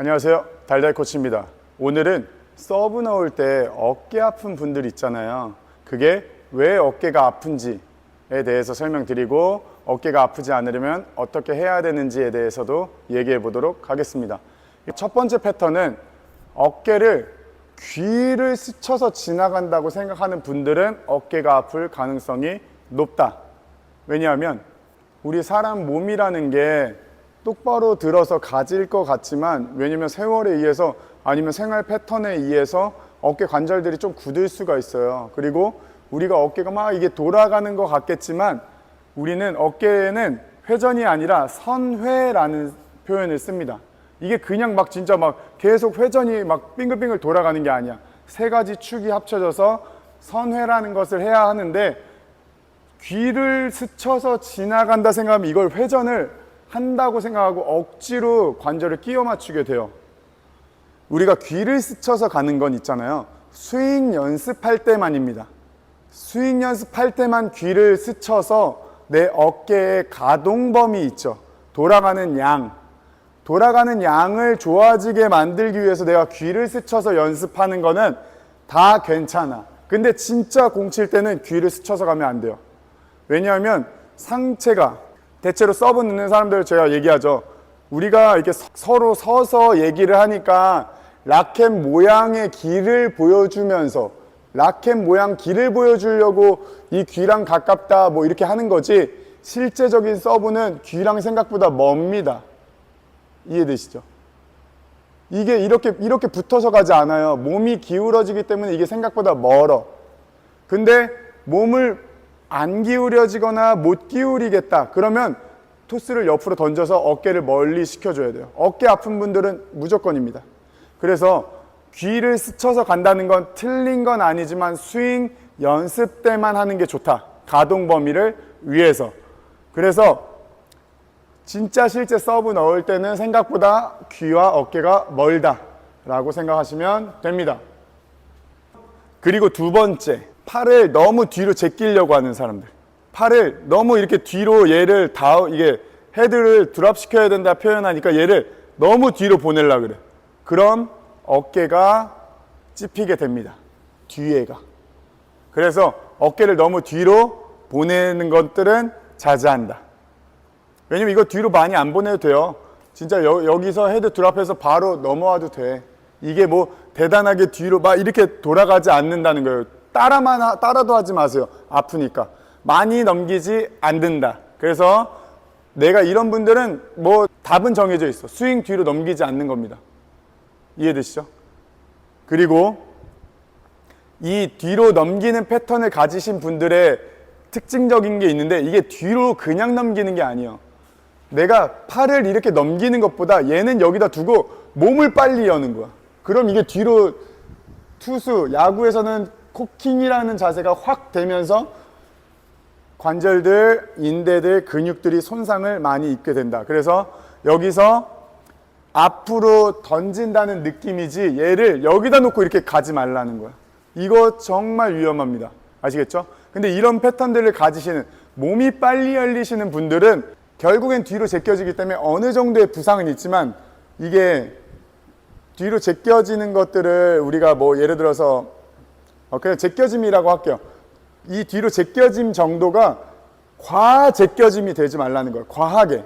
안녕하세요, 달달 코치입니다. 오늘은 서브 넣을 때 어깨 아픈 분들 있잖아요. 그게 왜 어깨가 아픈지에 대해서 설명드리고, 어깨가 아프지 않으려면 어떻게 해야 되는지에 대해서도 얘기해 보도록 하겠습니다. 첫 번째 패턴은 어깨를 귀를 스쳐서 지나간다고 생각하는 분들은 어깨가 아플 가능성이 높다. 왜냐하면 우리 사람 몸이라는 게 똑바로 들어서 가질 것 같지만, 왜냐면 세월에 의해서 아니면 생활 패턴에 의해서 어깨 관절들이 좀 굳을 수가 있어요. 그리고 우리가 어깨가 막 이게 돌아가는 것 같겠지만, 우리는 어깨에는 회전이 아니라 선회라는 표현을 씁니다. 이게 그냥 막 진짜 막 계속 회전이 막 빙글빙글 돌아가는 게 아니야. 세 가지 축이 합쳐져서 선회라는 것을 해야 하는데, 귀를 스쳐서 지나간다 생각하면 이걸 회전을 한다고 생각하고 억지로 관절을 끼워 맞추게 돼요. 우리가 귀를 스쳐서 가는 건 있잖아요. 스윙 연습할 때만입니다. 스윙 연습할 때만 귀를 스쳐서 내 어깨에 가동범위 있죠. 돌아가는 양을 좋아지게 만들기 위해서 내가 귀를 스쳐서 연습하는 거는 다 괜찮아. 근데 진짜 공 칠 때는 귀를 스쳐서 가면 안 돼요. 왜냐하면 상체가, 대체로 서브 넣는 사람들 제가 얘기하죠. 우리가 이렇게 서로 서서 얘기를 하니까 라켓 모양의 길을 보여주면서, 라켓 모양 길을 보여주려고 이 귀랑 가깝다 뭐 이렇게 하는 거지, 실제적인 서브는 귀랑 생각보다 멉니다. 이해되시죠? 이게 이렇게 붙어서 가지 않아요. 몸이 기울어지기 때문에 이게 생각보다 멀어. 근데 몸을 안 기울여지거나 못 기울이겠다 그러면 토스를 옆으로 던져서 어깨를 멀리 시켜줘야 돼요. 어깨 아픈 분들은 무조건입니다. 그래서 귀를 스쳐서 간다는 건 틀린 건 아니지만 스윙 연습 때만 하는 게 좋다. 가동 범위를 위해서. 그래서 진짜 실제 서브 넣을 때는 생각보다 귀와 어깨가 멀다 라고 생각하시면 됩니다. 그리고 두 번째, 팔을 너무 뒤로 제끼려고 하는 사람들. 팔을 너무 이렇게 뒤로 얘를 이게 헤드를 드랍 시켜야 된다 표현하니까 얘를 너무 뒤로 보내려고 그래. 그럼 어깨가 찝히게 됩니다. 뒤에가. 그래서 어깨를 너무 뒤로 보내는 것들은 자제한다. 왜냐면 이거 뒤로 많이 안 보내도 돼요. 진짜 여기서 헤드 드랍해서 바로 넘어와도 돼. 이게 뭐 대단하게 뒤로 막 이렇게 돌아가지 않는다는 거예요. 따라도 하지 마세요. 아프니까. 많이 넘기지 않는다. 그래서 내가 이런 분들은 뭐 답은 정해져 있어. 스윙 뒤로 넘기지 않는 겁니다. 이해되시죠? 그리고 이 뒤로 넘기는 패턴을 가지신 분들의 특징적인 게 있는데, 이게 뒤로 그냥 넘기는 게 아니에요. 내가 팔을 이렇게 넘기는 것보다 얘는 여기다 두고 몸을 빨리 여는 거야. 그럼 이게 뒤로 투수, 야구에서는 코킹이라는 자세가 확 되면서 관절들, 인대들, 근육들이 손상을 많이 입게 된다. 그래서 여기서 앞으로 던진다는 느낌이지 얘를 여기다 놓고 이렇게 가지 말라는 거야. 이거 정말 위험합니다. 아시겠죠? 근데 이런 패턴들을 가지시는, 몸이 빨리 열리시는 분들은 결국엔 뒤로 제껴지기 때문에 어느 정도의 부상은 있지만, 이게 뒤로 제껴지는 것들을 우리가 뭐 예를 들어서 그냥 제껴짐이라고 할게요. 이 뒤로 제껴짐 정도가 과제껴짐이 되지 말라는 거예요. 과하게.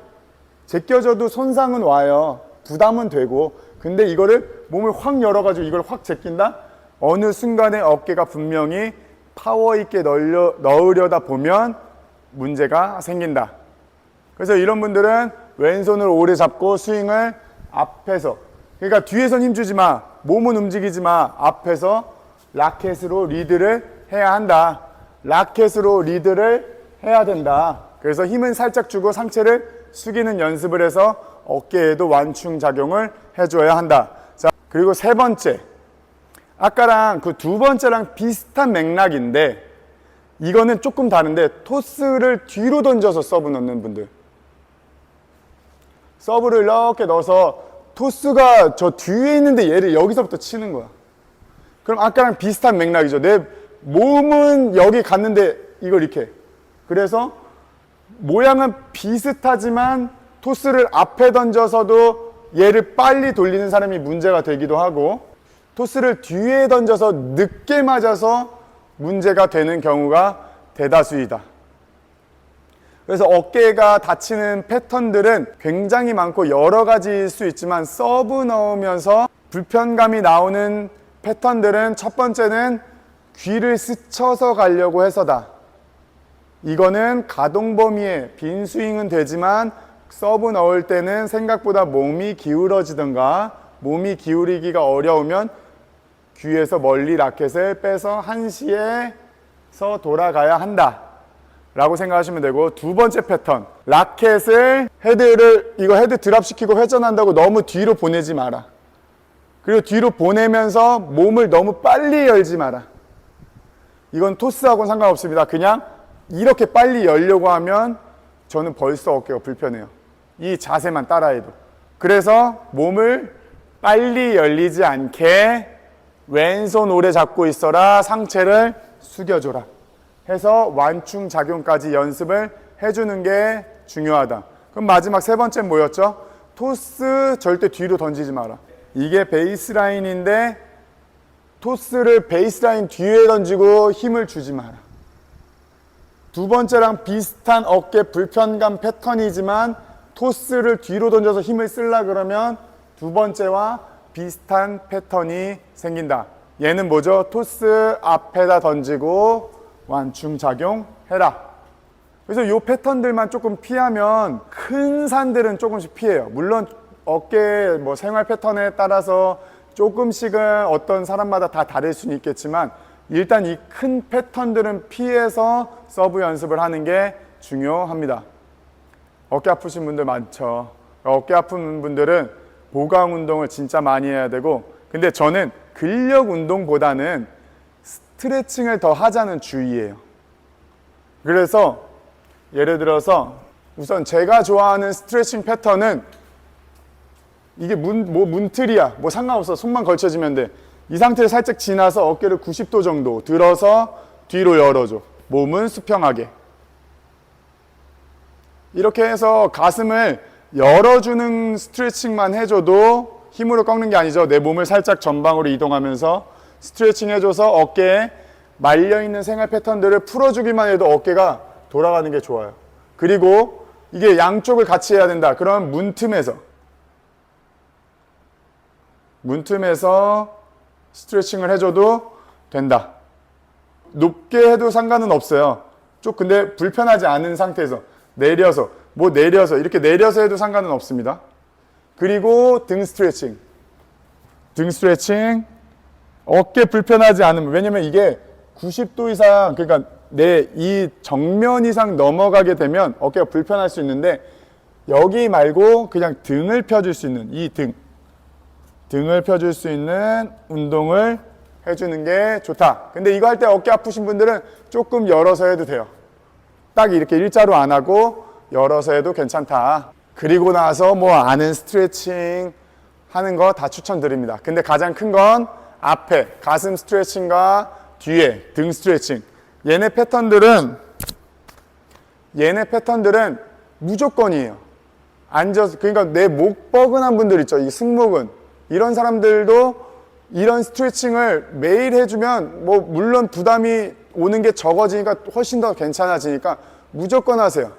제껴져도 손상은 와요. 부담은 되고. 근데 이거를 몸을 확 열어가지고 이걸 확 제낀다? 어느 순간에 어깨가 분명히 파워 있게 넣으려다 보면 문제가 생긴다. 그래서 이런 분들은 왼손을 오래 잡고 스윙을 앞에서, 그러니까 뒤에선 힘주지 마. 몸은 움직이지 마. 앞에서 라켓으로 리드를 해야 한다. 라켓으로 리드를 해야 된다. 그래서 힘은 살짝 주고 상체를 숙이는 연습을 해서 어깨에도 완충 작용을 해줘야 한다. 자, 그리고 세 번째. 아까랑 그 두 번째랑 비슷한 맥락인데, 이거는 조금 다른데, 토스를 뒤로 던져서 서브 넣는 분들. 서브를 이렇게 넣어서 토스가 저 뒤에 있는데 얘를 여기서부터 치는 거야. 그럼 아까랑 비슷한 맥락이죠. 내 몸은 여기 갔는데 이걸 이렇게. 그래서 모양은 비슷하지만 토스를 앞에 던져서도 얘를 빨리 돌리는 사람이 문제가 되기도 하고, 토스를 뒤에 던져서 늦게 맞아서 문제가 되는 경우가 대다수이다. 그래서 어깨가 다치는 패턴들은 굉장히 많고 여러 가지일 수 있지만, 서브 넣으면서 불편감이 나오는 패턴들은 첫 번째는 귀를 스쳐서 가려고 해서다. 이거는 가동 범위에 빈 스윙은 되지만 서브 넣을 때는 생각보다 몸이 기울어지던가 몸이 기울이기가 어려우면 귀에서 멀리 라켓을 빼서 한시에서 돌아가야 한다 라고 생각하시면 되고, 두 번째 패턴, 라켓을 헤드 드랍 시키고 회전한다고 너무 뒤로 보내지 마라. 그리고 뒤로 보내면서 몸을 너무 빨리 열지 마라. 이건 토스하고는 상관없습니다. 그냥 이렇게 빨리 열려고 하면 저는 벌써 어깨가 불편해요. 이 자세만 따라해도. 그래서 몸을 빨리 열리지 않게 왼손 오래 잡고 있어라, 상체를 숙여줘라 해서 완충 작용까지 연습을 해주는 게 중요하다. 그럼 마지막 세 번째 뭐였죠? 토스 절대 뒤로 던지지 마라. 이게 베이스라인인데 토스를 베이스라인 뒤에 던지고 힘을 주지 마라. 두 번째랑 비슷한 어깨 불편감 패턴이지만 토스를 뒤로 던져서 힘을 쓰려 그러면 두 번째와 비슷한 패턴이 생긴다. 얘는 뭐죠? 토스 앞에다 던지고 완충작용 해라. 그래서 이 패턴들만 조금 피하면 큰 산들은 조금씩 피해요. 물론 어깨 생활 패턴에 따라서 조금씩은 어떤 사람마다 다 다를 수는 있겠지만, 일단 이 큰 패턴들은 피해서 서브 연습을 하는 게 중요합니다. 어깨 아프신 분들 많죠. 어깨 아픈 분들은 보강 운동을 진짜 많이 해야 되고, 근데 저는 근력 운동보다는 스트레칭을 더 하자는 주의예요. 그래서 예를 들어서 우선 제가 좋아하는 스트레칭 패턴은, 이게 문틀이야 상관없어. 손만 걸쳐지면 돼. 이 상태를 살짝 지나서 어깨를 90도 정도 들어서 뒤로 열어줘. 몸은 수평하게. 이렇게 해서 가슴을 열어주는 스트레칭만 해줘도, 힘으로 꺾는 게 아니죠. 내 몸을 살짝 전방으로 이동하면서 스트레칭 해줘서 어깨에 말려있는 생활 패턴들을 풀어주기만 해도 어깨가 돌아가는 게 좋아요. 그리고 이게 양쪽을 같이 해야 된다. 그럼 문틈에서 스트레칭을 해줘도 된다. 높게 해도 상관은 없어요. 근데 불편하지 않은 상태에서 내려서 이렇게 내려서 해도 상관은 없습니다. 그리고 등 스트레칭, 어깨 불편하지 않으면, 왜냐면 이게 90도 이상, 그러니까 내 이 정면 이상 넘어가게 되면 어깨가 불편할 수 있는데, 여기 말고 그냥 등을 펴줄 수 있는 등을 펴줄 수 있는 운동을 해주는 게 좋다. 근데 이거 할 때 어깨 아프신 분들은 조금 열어서 해도 돼요. 딱 이렇게 일자로 안 하고 열어서 해도 괜찮다. 그리고 나서 아는 스트레칭 하는 거 다 추천드립니다. 근데 가장 큰 건 앞에 가슴 스트레칭과 뒤에 등 스트레칭. 얘네 패턴들은 무조건이에요. 앉아서, 그러니까 내 목 뻐근한 분들 있죠. 이 승모근. 이런 사람들도 이런 스트레칭을 매일 해주면 물론 부담이 오는 게 적어지니까 훨씬 더 괜찮아지니까 무조건 하세요.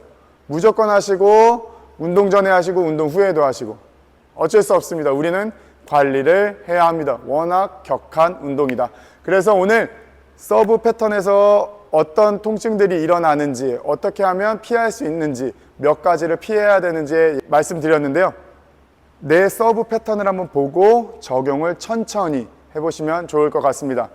무조건 하시고, 운동 전에 하시고 운동 후에도 하시고. 어쩔 수 없습니다. 우리는 관리를 해야 합니다. 워낙 격한 운동이다. 그래서 오늘 서브 패턴에서 어떤 통증들이 일어나는지, 어떻게 하면 피할 수 있는지, 몇 가지를 피해야 되는지 말씀드렸는데요. 내 서브 패턴을 한번 보고 적용을 천천히 해보시면 좋을 것 같습니다.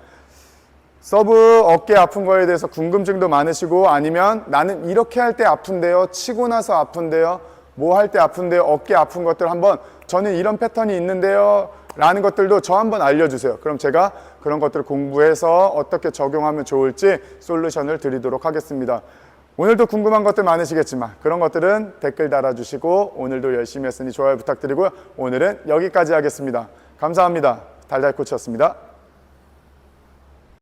서브 어깨 아픈 거에 대해서 궁금증도 많으시고, 아니면 나는 이렇게 할 때 아픈데요, 치고 나서 아픈데요, 뭐 할 때 아픈데요, 어깨 아픈 것들 한번, 저는 이런 패턴이 있는데요 라는 것들도 저 한번 알려주세요. 그럼 제가 그런 것들을 공부해서 어떻게 적용하면 좋을지 솔루션을 드리도록 하겠습니다. 오늘도 궁금한 것들 많으시겠지만 그런 것들은 댓글 달아주시고, 오늘도 열심히 했으니 좋아요 부탁드리고요. 오늘은 여기까지 하겠습니다. 감사합니다. 달달코치였습니다.